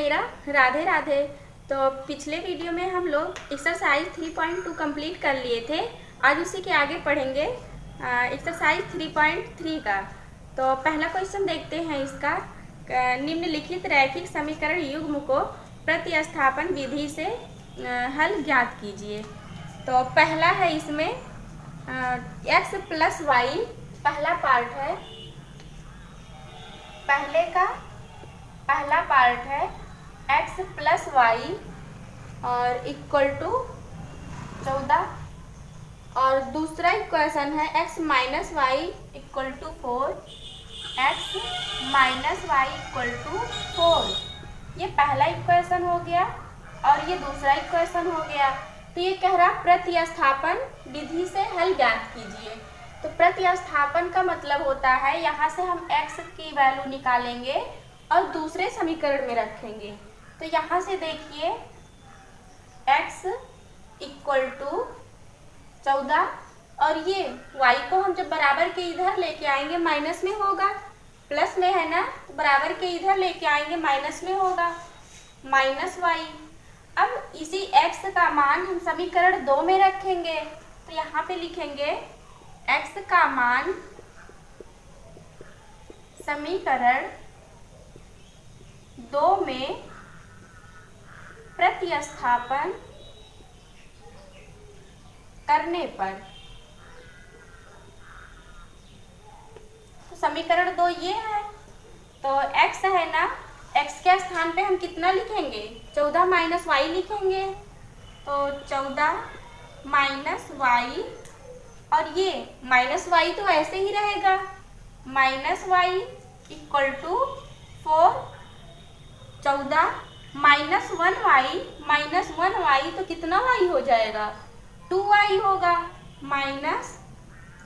मेरा राधे राधे। तो पिछले वीडियो में हम लोग एक्सरसाइज 3.2 कंप्लीट कर लिए थे। आज उसी के आगे पढ़ेंगे एक्सरसाइज 3.3 का। तो पहला क्वेश्चन देखते हैं इसका। निम्नलिखित रैखिक समीकरण युग्म को प्रतिस्थापन विधि से हल ज्ञात कीजिए। तो पहला है इसमें x प्लस वाई, पहला पार्ट है। पहला पार्ट है x प्लस वाई और इक्वल टू 14, और दूसरा इक्वेशन है x minus y equal to 4, x minus y equal to 4। ये पहला इक्वेशन हो गया और ये दूसरा इक्वेशन हो गया। तो ये कह रहा प्रतिस्थापन विधि से हल ज्ञात कीजिए। तो प्रतिस्थापन का मतलब होता है यहाँ से हम x की वैल्यू निकालेंगे और दूसरे समीकरण में रखेंगे। तो यहाँ से देखिए x इक्वल टू 14 और ये y को हम जब बराबर के इधर लेके आएंगे माइनस में होगा, प्लस में है ना, तो बराबर के इधर लेके आएंगे माइनस में होगा, माइनस y। अब इसी x का मान हम समीकरण 2 में रखेंगे। तो यहाँ पे लिखेंगे x का मान समीकरण 2 में प्रतिस्थापन करने पर। तो समीकरण 2 ये है। तो x है ना, x के स्थान पे हम कितना लिखेंगे, 14 माइनस वाई लिखेंगे। तो 14 माइनस वाई, और ये माइनस वाई तो ऐसे ही रहेगा, minus y equal to 4, 14 minus 1 y तो कितना वाई हो जाएगा, 2 वाई होगा, माइनस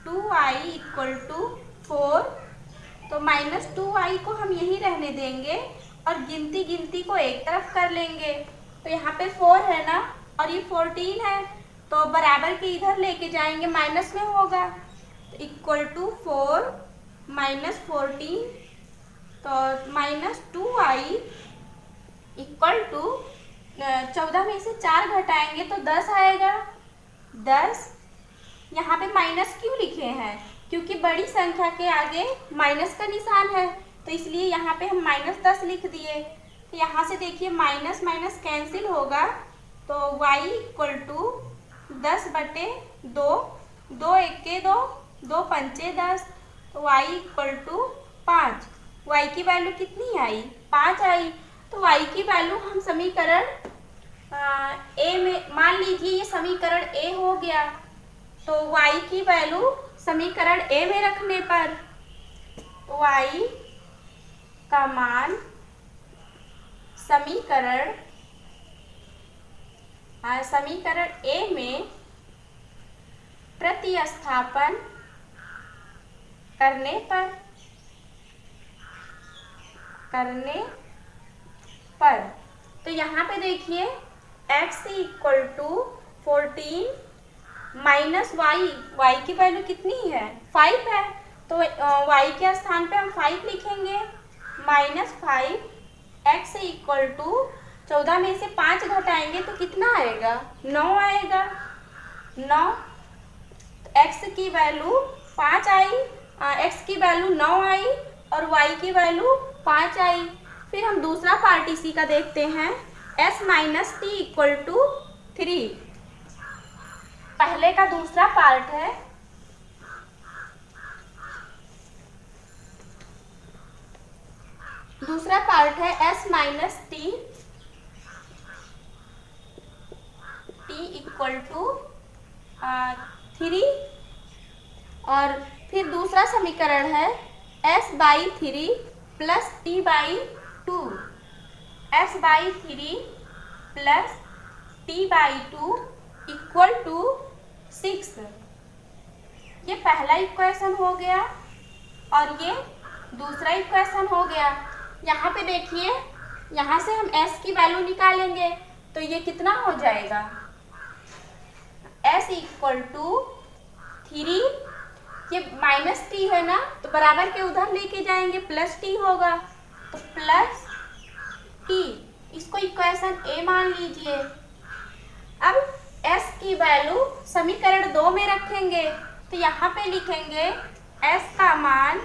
2 वाई इक्वल टू 4। तो माइनस 2 वाई को हम यही रहने देंगे और गिनती को एक तरफ कर लेंगे। तो यहाँ पे 4 है ना और ये 14 है, तो बराबर के इधर लेके जाएंगे माइनस में होगा, तो इक्वल टू 4 माइनस 14। तो माइनस 2 वाई इक्वल टू 14 में से 4 घटाएंगे तो 10 आएगा, 10। यहाँ पे माइनस क्यों लिखे हैं, क्योंकि बड़ी संख्या के आगे माइनस का निशान है, तो इसलिए यहाँ पे हम माइनस 10 लिख दिए। तो यहाँ से देखिए माइनस माइनस कैंसिल होगा, तो y इक्वल टू 10/2, 2 एके 2, 2 पंचे 10, तो y इक्वल टू 5। y की वैल्यू कितनी आई, 5 आई। तो y की वैल्यू हम समीकरण a में, मान लीजिए ये समीकरण a हो गया, तो y की वैल्यू समीकरण a में रखने पर y का मान समीकरण a में प्रतिस्थापन करने पर तो यहाँ पे देखिए x equal to 14 minus y की वैल्यू कितनी है, 5 है, तो y के स्थान पे हम 5 लिखेंगे, माइनस 5, x इक्वल टू 14 में से 5 घटाएंगे तो कितना आएगा, 9 आएगा, 9। x की वैल्यू 5 आई, x की वैल्यू 9 आई और y की वैल्यू 5 आई। फिर हम दूसरा पार्ट इसी का देखते हैं, s minus t equal to 3। पहले का दूसरा पार्ट है, s minus t equal to 3, और फिर दूसरा समीकरण है s/3 plus t/2, s/3 plus t/2 equal to 6। ये पहला इक्वेशन हो गया और ये दूसरा इक्वेशन हो गया। यहाँ पे देखिए, यहाँ से हम s की वैल्यू निकालेंगे तो ये कितना हो जाएगा, s इक्वल टू 3, ये माइनस टी है ना, तो बराबर के उधर लेके जाएंगे, प्लस टी होगा, तो प्लस टी इसको इक्वेशन ए मान लीजिए। अब s की वैल्यू समीकरण 2 में रखेंगे तो यहाँ पे लिखेंगे s का मान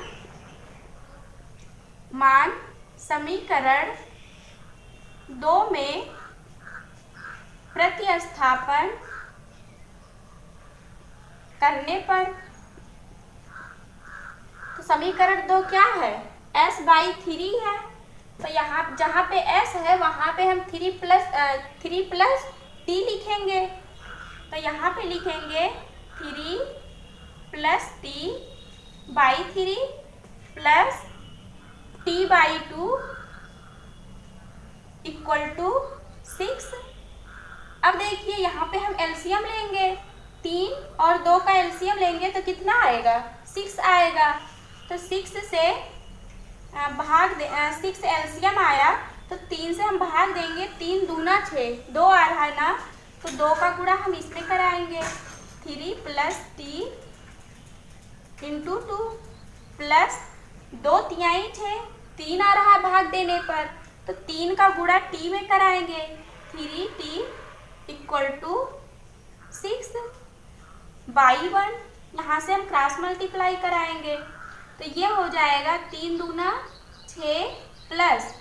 समीकरण 2 में प्रतिस्थापन करने पर। तो समीकरण 2 क्या है? s/3 है। तो यहाँ जहाँ पे s है वहाँ पे हम 3 प्लस t लिखेंगे। तो यहाँ पे लिखेंगे 3 plus t/3 plus t/2 equal to 6। अब देखिए यहाँ पे हम एलसीएम लेंगे, 3 और 2 का एलसीएम लेंगे तो कितना आएगा? 6 आएगा। तो 6 से 6 एलसीएम आया तो 3 से हम भाग देंगे, 3 दूना 6, 2 आ रहा है ना, तो 2 का गुणा हम इसमें कराएंगे। 3 प्लस t इंटू 2 प्लस 2 तिहाई 6, 3 आ रहा है भाग देने पर, तो 3 का गुणा t में कराएंगे। 3t equal to 6/1। यहाँ से हम क्रॉस मल्टीप्लाई कराएंगे तो ये हो जाएगा 3 दूना 6 प्लस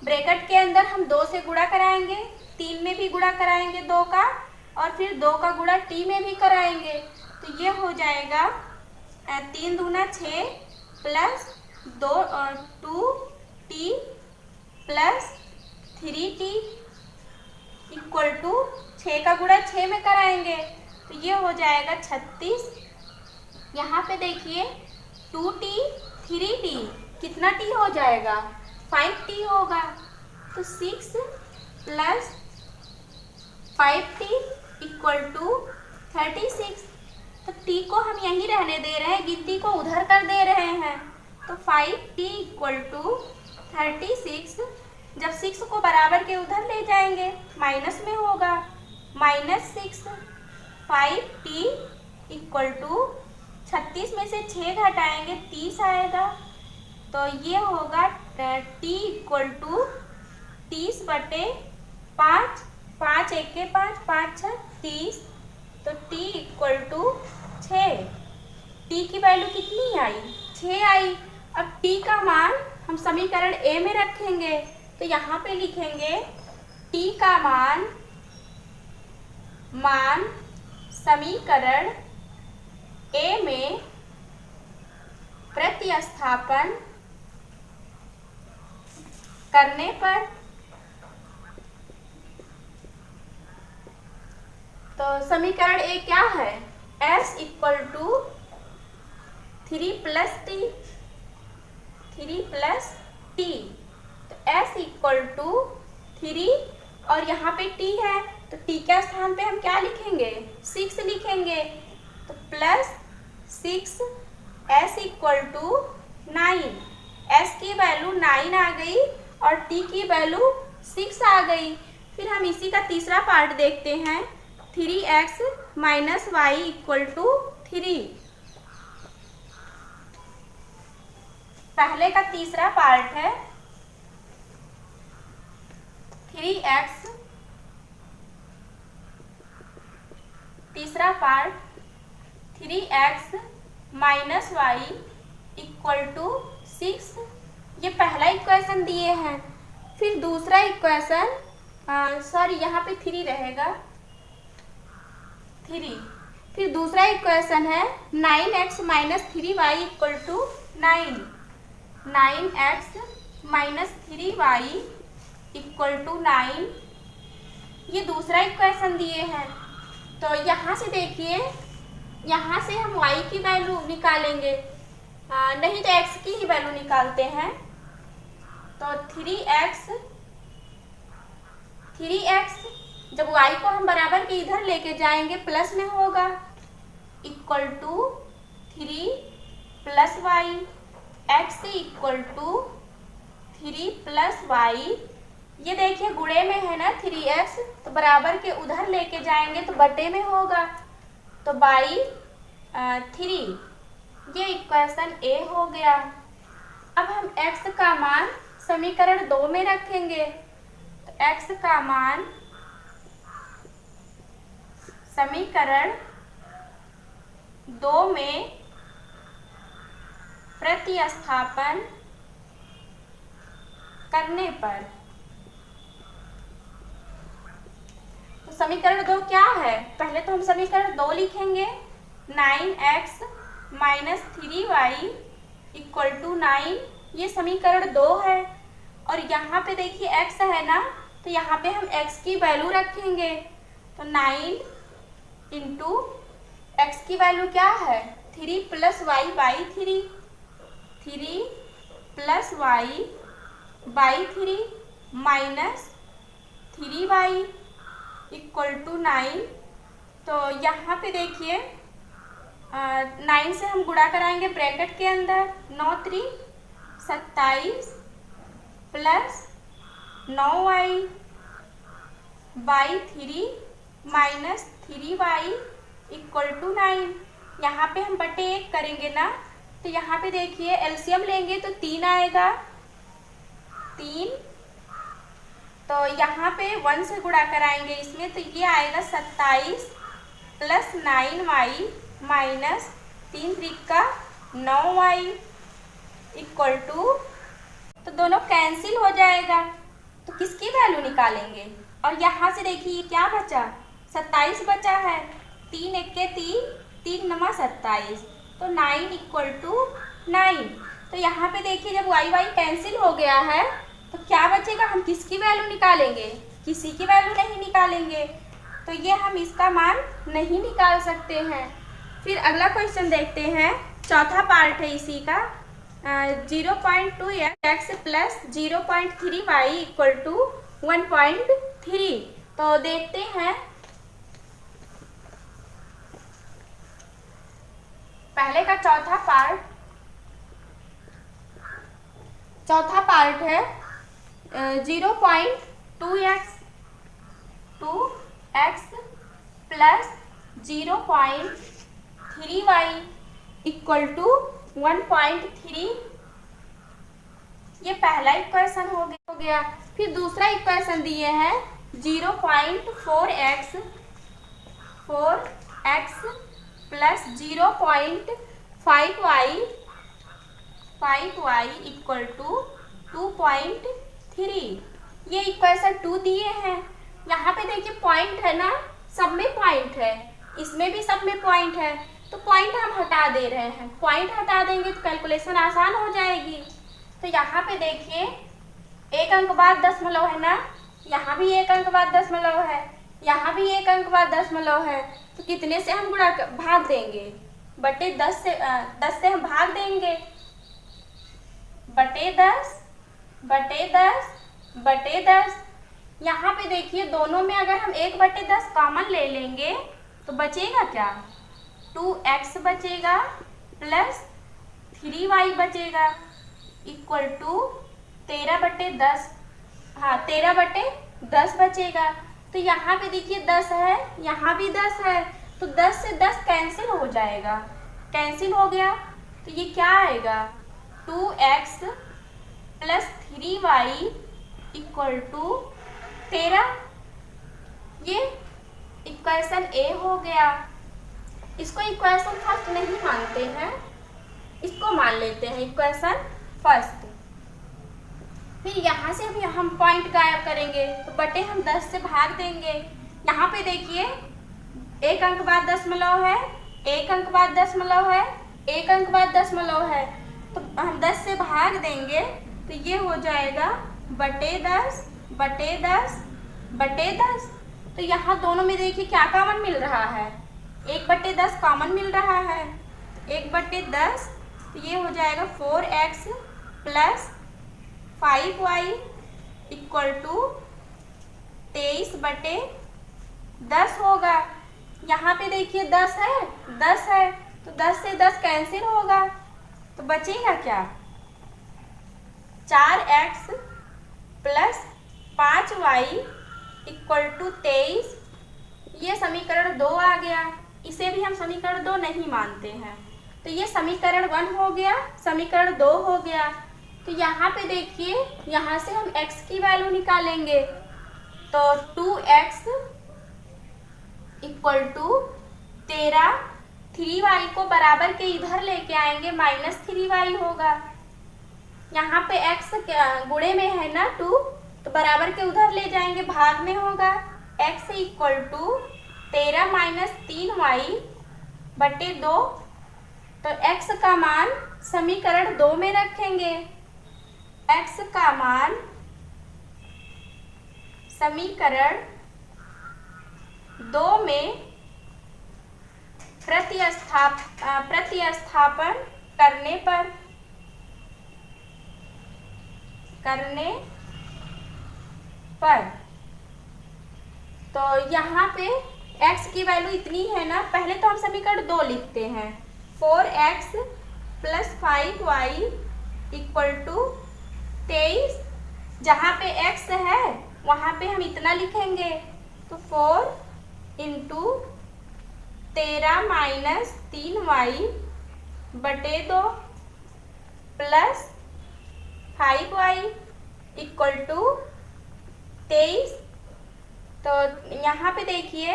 ब्रैकेट के अंदर हम 2 से गुणा कराएंगे, 3 में भी गुणा कराएंगे 2 का, और फिर 2 का गुणा t में भी कराएंगे। तो ये हो जाएगा 3 दूना 6 plus 2t plus 3t equal to 6 का गुणा 6 में कराएंगे तो ये हो जाएगा 36। यहाँ पे देखिए 2t 3t कितना t हो जाएगा? 5t होगा। तो 6 प्लस 5t इक्वल टू 36। तो t को हम यहीं रहने दे रहे हैं, गिनती को उधर कर दे रहे हैं। तो 5t इक्वल टू 36। जब 6 को बराबर के उधर ले जाएंगे माइनस में होगा, -6। 5t इक्वल टू 36 में से 6 घटाएंगे 30 आएगा। तो ये होगा t इक्वल टू 30/5, 5 1 के 5, 5 6 30। तो t इक्वल टू 6। t की वैल्यू कितनी आई? 6 आई। अब t का मान हम समीकरण a में रखेंगे तो यहाँ पे लिखेंगे t का मान समीकरण a में प्रतिस्थापन करने पर। तो समीकरण a क्या है? s equal to 3 plus t, 3 plus t। तो s इक्वल टू 3 और यहाँ पे t है तो t के स्थान पे हम क्या लिखेंगे? 6 लिखेंगे। तो plus 6 s equal to 9। s की वैल्यू 9 आ गई और t की वैल्यू 6 आ गई। फिर हम इसी का तीसरा पार्ट देखते हैं। 3x minus y equal to 3। पहले का तीसरा पार्ट है 3x, तीसरा part 3x minus y equal to 6। ये पहला इक्वेशन दिए हैं। फिर दूसरा इक्वेशन, सॉरी यहाँ पे 3 रहेगा, 3। फिर दूसरा इक्वेशन है 9x minus 3y equal to 9। 9x minus 3y equal to 9, ये दूसरा इक्वेशन दिए हैं। तो यहाँ से देखिए, यहाँ से हम y की वैल्यू निकालेंगे, नहीं तो x की ही वैल्यू निकालते हैं। तो 3x जब y को हम बराबर के इधर लेके जाएंगे प्लस में होगा, equal to 3 plus y. x equal to 3 plus y. ये देखिए गुणे में है ना 3x, तो बराबर के उधर लेके जाएंगे तो बटे में होगा, तो बाई 3। ये इक्वेशन a हो गया। अब हम x का मान समीकरण 2 में रखेंगे। तो x का मान समीकरण 2 में प्रतिस्थापन करने पर। तो समीकरण 2 क्या है? पहले तो हम समीकरण 2 लिखेंगे। 9x minus 3y equal to 9, ये समीकरण 2 है। और यहाँ पे देखिए x है ना, तो यहाँ पे हम x की वैल्यू रखेंगे। तो 9 इंटू x की वैल्यू क्या है? 3 plus y by 3, 3 plus y by 3 minus 3y equal to 9। तो यहाँ पे देखिए 9 से हम गुणा कराएंगे ब्रैकेट के अंदर। 9 3 27 plus 9y by 3 minus 3y equal to 9। यहाँ पे हम बटे 1 करेंगे ना, तो यहाँ पे देखिए एलसीएम लेंगे तो 3 आएगा, 3। तो यहाँ पे 1 से गुणा कराएंगे इसमें, तो ये आएगा 27 प्लस 9y माइनस 3 त्रिका 9y इक्वल टू, तो दोनों कैंसिल हो जाएगा। तो किसकी वैल्यू निकालेंगे? और यहाँ से देखिए क्या बचा? 27 बचा है। 3 1 3, 3 9 27, तो 9 इक्वल टू 9। तो यहाँ पे देखिए जब y y कैंसिल हो गया है तो क्या बचेगा? हम किसकी वैल्यू निकालेंगे? किसी की वैल्यू नहीं निकालेंगे, तो ये हम इसका मान नहीं निकाल सकते हैं। फिर अगला क्वेश्चन देखते हैं, चौथा पार्ट है इसी का। 0.2x plus 0.3y equal to 1.3। तो देखते हैं, पहले का चौथा पार्ट है 0.2x plus 0.3y equal to 1.3। ये पहला इक्वेशन हो गया। फिर दूसरा इक्वेशन दिए हैं 0.4x plus 0.5y equal to 2.3। ये इक्वेशन 2 दिए हैं। यहाँ पे देखिए पॉइंट है ना, सब में पॉइंट है, इसमें भी सब में पॉइंट है, तो पॉइंट हम हटा दे रहे हैं। पॉइंट हटा देंगे तो कैलकुलेशन आसान हो जाएगी। तो यहाँ पे देखिए 1 अंक बाद दशमलव है ना, यहाँ भी 1 अंक बाद दशमलव है, यहाँ भी 1 अंक बाद दशमलव है। तो कितने से हम भाग देंगे? बटे 10 से 10 से हम भाग देंगे, बटे 10 बटे 10 बटे 10। यहाँ पे देखिए दोनों में अगर हम 1/10 कॉमन ले लेंगे तो बचेगा क्या? 2x बचेगा प्लस 3y बचेगा इक्वल टू 13/10। हाँ 13/10 बचेगा। तो यहाँ पे देखिए 10 है, यहाँ भी 10 है, तो 10 से 10 कैंसिल हो जाएगा। कैंसिल हो गया तो ये क्या आएगा? 2x plus 3y equal to 13। ये इक्वेशन ए हो गया। इसको इक्वेशन फर्स्ट नहीं मानते हैं, इसको मान लेते हैं इक्वेशन फर्स्ट। फिर यहाँ से भी हम पॉइंट गायब करेंगे, तो बटे हम 10 से भाग देंगे। यहाँ पे देखिए 1 अंक बाद दशमलव है, 1 अंक बाद दशमलव है, 1 अंक बाद दशमलव है, तो हम 10 से भाग देंगे तो ये हो जाएगा बटे 10 बटे 10 बटे 10। तो यहाँ दोनों में देखिए क्या कॉमन मिल रहा है? 1/10 कॉमन मिल रहा है, 1/10। तो ये हो जाएगा 4x plus 5y equal to 23/10 होगा। यहाँ पे देखिए 10 है, 10 है, तो 10 से 10 कैंसिल होगा, तो बचेगा क्या? 4x plus 5y equal to 23। ये समीकरण 2 आ गया। इसे भी हम समीकरण 2 नहीं मानते हैं, तो ये समीकरण 1 हो गया, समीकरण 2 हो गया। तो यहाँ पे देखिए यहाँ से हम x की वैल्यू निकालेंगे। तो 2x इक्वल टू 13, 3y को बराबर के इधर लेके आएंगे, -3y होगा। यहाँ पे x गुणे में है ना 2, तो बराबर के उधर ले जाएंगे, भाग में होगा। x इक्वल टू 13 - 3y बटे 2। तो x का मान समीकरण 2 में रखेंगे। x का मान समीकरण 2 में प्रतिस्थापन करने पर तो यहाँ पे x की वैल्यू इतनी है ना, पहले तो हम समीकरण 2 लिखते हैं। 4x + 5y equal to 23। जहाँ पे x है वहाँ पे हम इतना लिखेंगे, तो 4 × 13 - 3y बटे 2 प्लस 5y इक्वल टू 23। तो यहाँ पे देखिए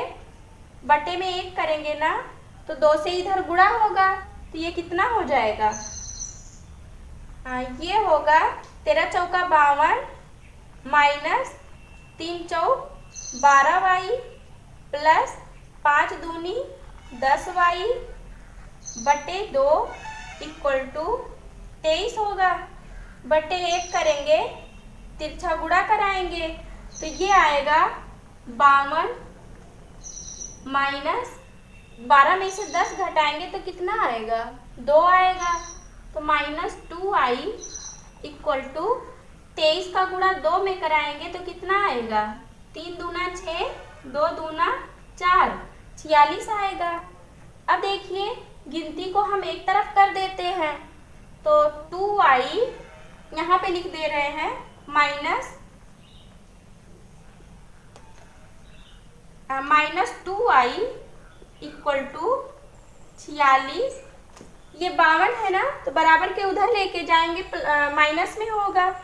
बटे में 1 करेंगे ना, तो 2 से इधर गुणा होगा, तो ये कितना हो जाएगा? ये होगा 13 चौका 52 - 3 चौक 12y प्लस 5 दूनी 10y बटे 2 इक्वल टू 23 होगा। बटे 1 करेंगे, तिरछा गुणा कराएंगे, तो ये आएगा 52 माइनस 12 में से 10 घटाएंगे तो कितना आएगा? 2 आएगा। तो -2y इक्वल टू 23 का गुणा 2 में कराएंगे तो कितना आएगा? 3 दूना 6, 2 दूना 4, 46 आएगा। अब देखिए गिनती को हम एक तरफ कर देते हैं, तो 2y यहाँ पे लिख दे रहे हैं -2y इक्वल टू 46। ये 52 है ना, तो बराबर के उधर लेके जाएंगे, माइनस में होगा।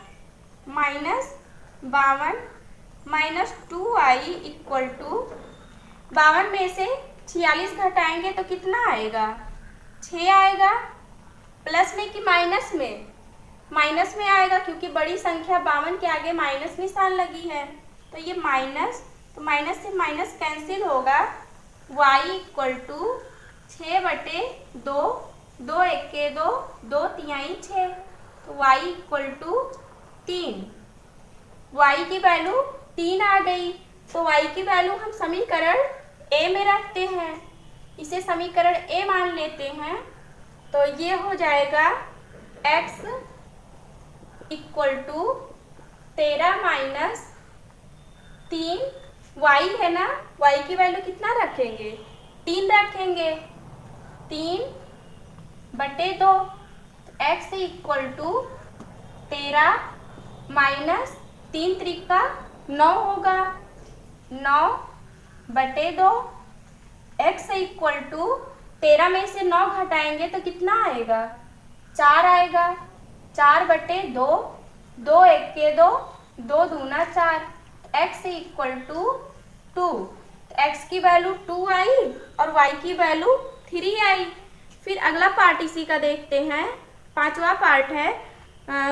-52 - 2y इक्वल टू 52 में से 46 घटाएंगे तो कितना आएगा? 6 आएगा। प्लस में कि माइनस में? माइनस में आएगा, क्योंकि बड़ी संख्या 52 के आगे माइनस निशान लगी है, तो ये माइनस, तो माइनस से माइनस कैंसिल होगा। y इक्वल टू 6 बटे 2, 2 1 2, 2 3 6, तो y इक्वल टू 3। y की वैल्यू 3 आ गई, तो y की वैल्यू हम समीकरण a में रखते हैं, इसे समीकरण a मान लेते हैं। तो ये हो जाएगा x इक्वल टू 13 - 3, y है ना, y की वैल्यू कितना रखेंगे? 3 रखेंगे, 3 बटे 2। x इक्वल टू 13 माइनस 3 त्रिका 9 होगा, 9 बटे 2। x इक्वल टू 13 में से 9 घटाएंगे तो कितना आएगा? 4 आएगा। 4 बटे 2, 2 1 2, 2 दूना 4, x इक्वल टू 2। x की वैल्यू 2 आई और y की वैल्यू 3 आई। फिर अगला पार्ट इसी का देखते हैं, 5वां पार्ट है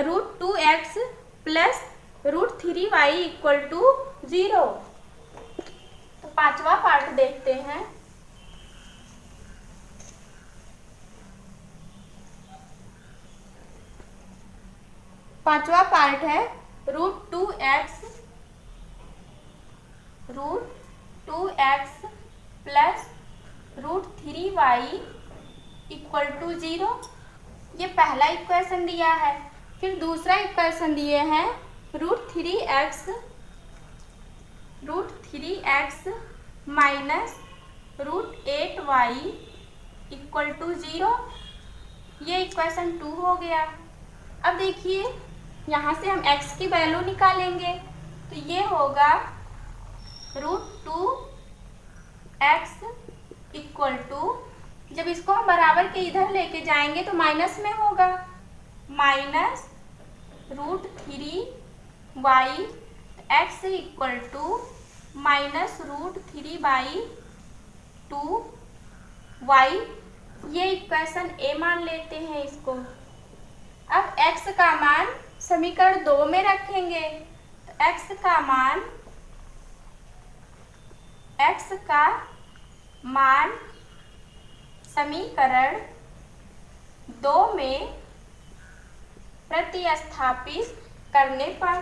√2x plus √3y equal to 0। तो 5वां पार्ट देखते हैं। पांचवा पार्ट है √2x plus √3y equal to 0। ये पहला इक्वेशन दिया है। फिर दूसरा इक्वेशन दिए हैं √3x minus √8y equal to 0। ये इक्वेशन 2 हो गया। अब देखिए यहाँ से हम x की वैल्यू निकालेंगे, तो ये होगा √2x इक्वल टू, जब इसको हम बराबर के इधर लेके जाएंगे तो माइनस में होगा, minus √3y। x equal to -√3/2 y, ये इक्वेशन ए मान लेते हैं इसको। अब x का मान समीकरण 2 में रखेंगे, तो x का मान समीकरण 2 में प्रतिस्थापित करने पर,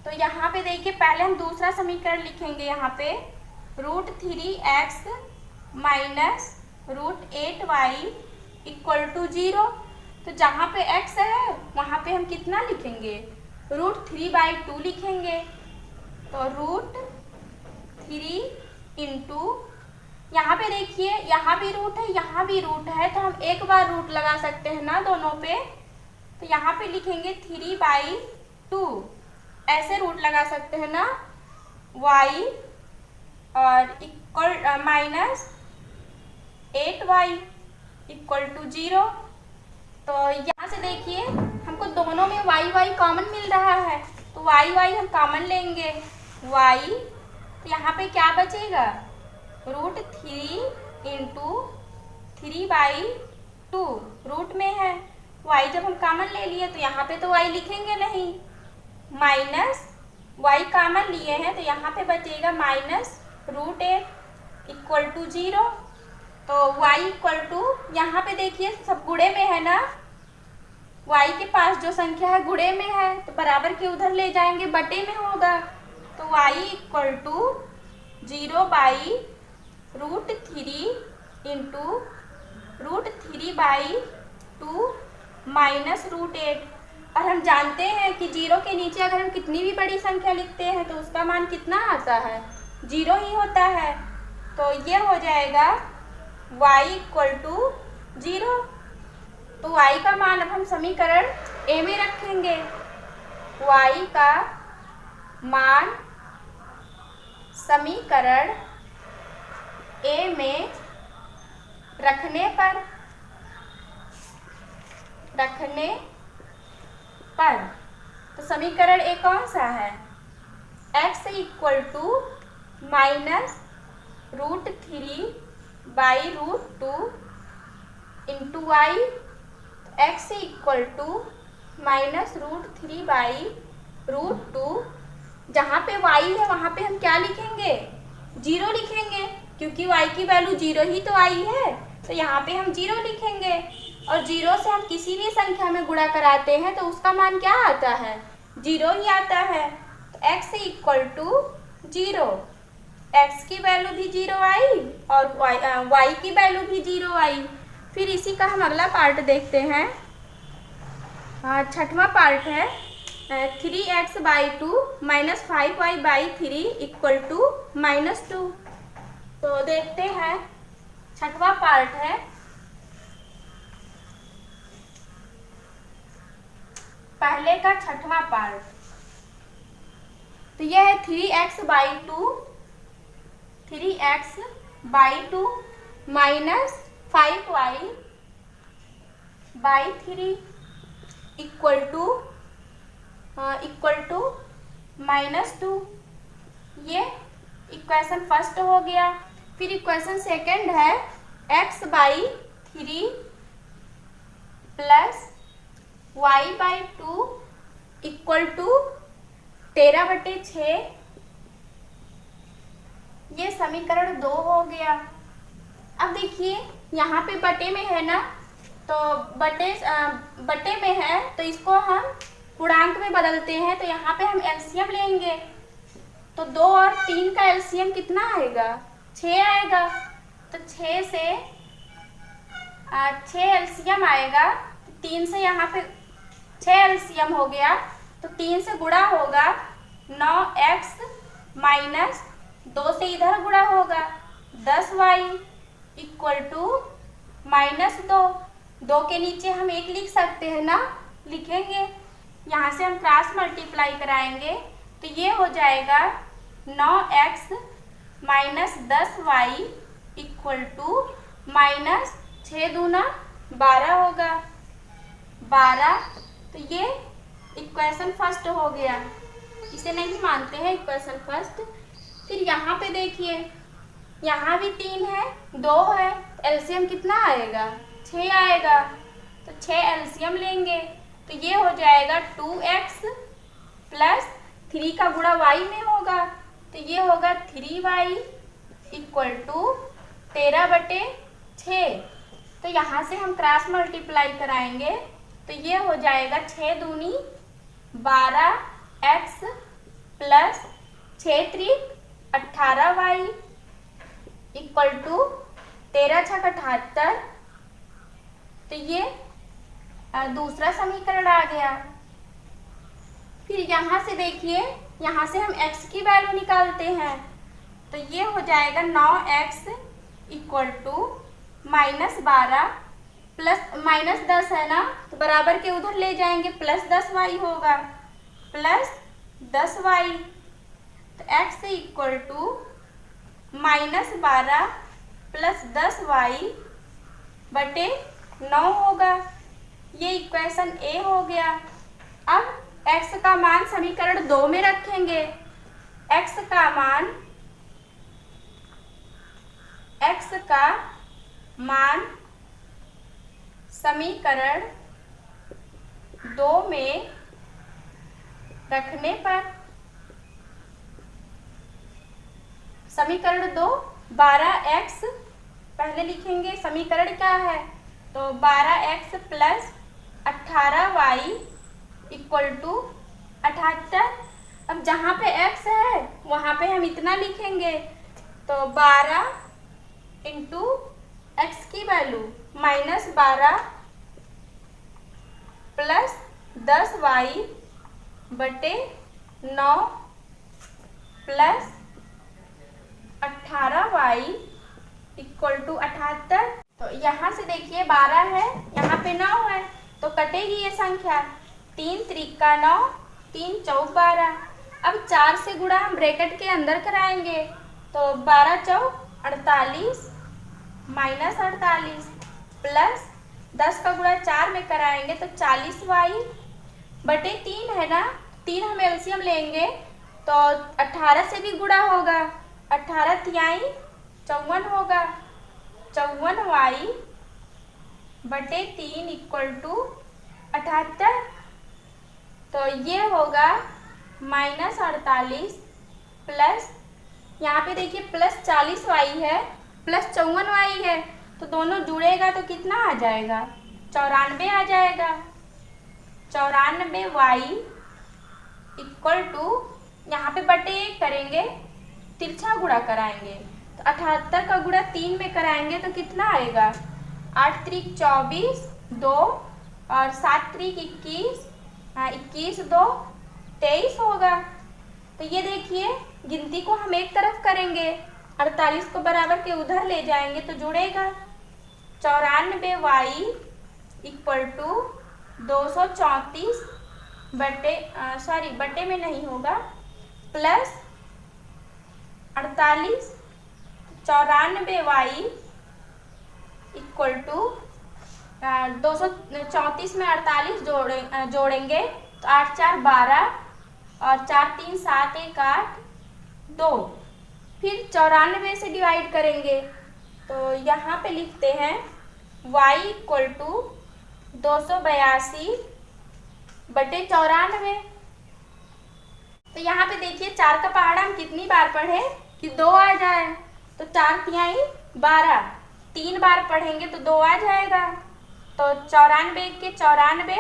तो यहाँ पे देखिए पहले हम दूसरा समीकरण लिखेंगे। यहाँ पे √3x -√8y इक्वल टू 0। तो जहाँ पे x है वहाँ पे हम कितना लिखेंगे, √3/2 लिखेंगे। तो √3 इंटू, यहाँ पे देखिए यहाँ भी रूट है यहाँ भी रूट है, तो हम एक बार रूट लगा सकते हैं ना दोनों पे। तो यहाँ पे लिखेंगे 3/2, ऐसे रूट लगा सकते हैं ना, y और इक्वल -8y इक्वल टू 0। तो यहाँ से देखिए हमको दोनों में y कॉमन मिल रहा है, तो y हम कॉमन लेंगे। y, तो यहाँ पे क्या बचेगा, √3 इंटू 3/2 रूट में है। y जब हम कॉमन ले लिए तो यहाँ पे तो y लिखेंगे नहीं, माइनस y कॉमन लिए हैं तो यहाँ पे बचेगा -√8 इक्वल टू 0। तो y इक्वल टू, यहाँ पे देखिए सब गुणे में है ना, y के पास जो संख्या है गुणे में है, तो बराबर के उधर ले जाएंगे, बटे में होगा। तो y इक्वल टू 0/√3 इंटू √3/2 -√8। और हम जानते हैं कि 0 के नीचे अगर हम कितनी भी बड़ी संख्या लिखते हैं तो उसका मान कितना आता है, 0 ही होता है। तो ये हो जाएगा y इक्वल टू 0। तो y का मान अब हम समीकरण a में रखेंगे। y का मान समीकरण a में रखने पर तो समीकरण a कौन सा है, x equal to -√3/2 into y, x equal to -√3/2। जहाँ पे y है वहाँ पे हम क्या लिखेंगे, 0 लिखेंगे, क्योंकि y की वैल्यू 0 ही तो आई है, तो यहाँ पे हम 0 लिखेंगे। और 0 से हम किसी भी संख्या में गुणा कराते हैं तो उसका मान क्या आता है, 0 ही आता है। तो x इक्वल टू 0, x की वैल्यू भी 0 आई और y की वैल्यू भी 0 आई। फिर इसी का हम अगला पार्ट देखते हैं। छठवां पार्ट है 3x/2 -5y/3 इक्वल टू -2। तो देखते हैं, छठवां पार्ट है, पहले का छठवां पार्ट। तो यह है 3x/2 -5y/3 इक्वल टू -2। ये इक्वेशन फर्स्ट हो गया। फिर इक्वेशन सेकंड है x/3 plus y/2 equal to 13/6। ये समीकरण 2 हो गया। अब देखिए यहाँ पे बटे में है ना, तो बटे में है तो इसको हम पूर्णांक में बदलते हैं। तो यहाँ पे हम एलसीएम लेंगे, तो 2 और 3 का एलसीएम कितना आएगा, 6 आएगा। तो 6 से 6 एलसीएम आएगा, तो 3 से यहाँ पे 6 एलसीएम हो गया, तो 3 से गुणा होगा 9x माइनस 2 से इधर गुणा होगा 10y इक्वल टू -2। 2 के नीचे हम 1 लिख सकते हैं ना, लिखेंगे। यहाँ से हम क्रॉस मल्टीप्लाई कराएंगे तो ये हो जाएगा 9x minus 10y equal to 6 दूना 12 होगा, 12। तो ये इक्वेशन फर्स्ट हो गया, इसे नहीं मानते हैं इक्वेशन फर्स्ट। फिर यहाँ पे देखिए, यहाँ भी 3 है, 2 है, एलसीएम कितना आएगा? 6 आएगा। तो 6 एलसीएम लेंगे तो ये हो जाएगा 2x प्लस 3 का गुणा y में होगा, तो ये होगा 3y इक्वल टू 13/6। तो यहाँ से हम क्रॉस मल्टीप्लाई कराएंगे तो ये हो जाएगा 6 दूनी 12x प्लस 6 त्रिक 18y इक्वल टू 13 छक 78। तो ये दूसरा समीकरण आ गया। फिर यहाँ से देखिए, यहाँ से हम x की वैल्यू निकालते हैं तो ये हो जाएगा 9x इक्वल टू -12 प्लस -10 है ना, तो बराबर के उधर ले जाएंगे, प्लस 10y होगा, प्लस 10y। तो x equal to -12 plus 10y बटे 9 होगा। ये इक्वेशन ए हो गया। अब x का मान समीकरण 2 में रखेंगे। x का मान समीकरण 2 में रखने पर समीकरण 2 12x पहले लिखेंगे, समीकरण क्या है तो 12x plus 18y equal to 78। अब जहाँ पे x है वहाँ पे हम इतना लिखेंगे, तो 12 इंटू एक्स की वैल्यू -12 प्लस 10y बटे 9 प्लस 18y इक्वल टू 78। तो यहाँ से देखिए 12 है, यहाँ पे 9 है, तो कटेगी ये संख्या, 3 त्रिका 9, 3 चौक 12। अब 4 से गुणा हम ब्रैकेट के अंदर कराएंगे, तो 12 चौक 48 -48 प्लस 10 का गुणा 4 में कराएंगे तो 40y बटे 3 है ना, 3 हम एलसीएम लेंगे तो 18 से भी गुणा होगा, 18 तिहाई 54 होगा, 54y बटे 3 इक्वल टू 78। तो ये होगा -48 प्लस, यहाँ पे देखिए प्लस 40y है प्लस 54y है, तो दोनों जुड़ेगा तो कितना आ जाएगा 94 आ जाएगा। 94y इक्वल टू, यहाँ पे बटे 1 करेंगे, तिरछा गुणा कराएंगे तो 78 का गुणा 3 में कराएंगे तो कितना आएगा 8 त्रिक 24 2 और 7 त्रिक 21, 21 2 23 होगा। तो ये देखिए गिनती को हम एक तरफ करेंगे, 48 को बराबर के उधर ले जाएंगे तो जुड़ेगा। 94y इक्वल टू 234 बटे में नहीं होगा, प्लस 48, 94y इक्वल टू 234 में 48 जोड़ेंगे तो 8 4 12 और 4 3 7 1 8 2। फिर 94 से डिवाइड करेंगे तो यहाँ पे लिखते हैं y इक्वल टू 282 बटे 94। तो यहाँ पे देखिए 4 का पहाड़ा हम कितनी बार पढ़े कि 2 आ जाए, तो 4 तिहाई 12, 3 बार पढ़ेंगे तो 2 आ जाएगा, तो 94 के 94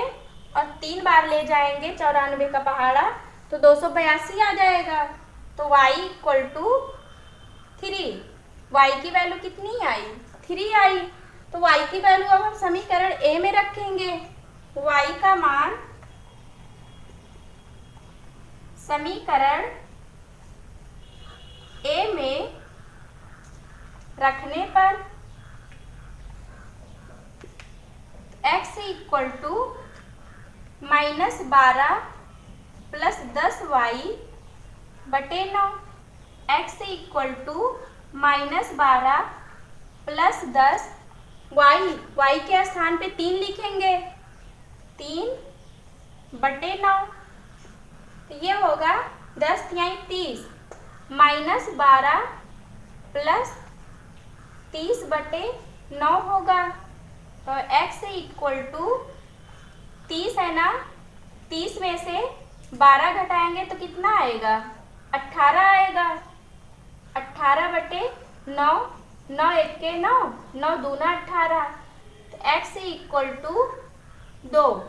और 3 बार ले जाएंगे 94 का पहाड़ा तो 282 आ जाएगा। तो y इक्वल टू 3, y की वैल्यू कितनी आई 3 आई। तो y की वैल्यू अब हम समीकरण a में रखेंगे, y का मान समीकरण a में रखने पर x equal to -12 plus 10y बटे 9, x equal to -12 plus 10 y के स्थान पे 3 लिखेंगे, 3/9, तो ये होगा 10 तिहाई 30 माइनस 12 प्लस 30/9 होगा। तो x इक्वल टू 30 है ना, 30 में से 12 घटाएंगे तो कितना आएगा, 18 आएगा। 18/9, 9 1 9, 9 दूना 18, तो x इक्वल टू 2।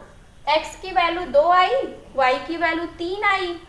x की वैल्यू 2 आई, y की वैल्यू 3 आई,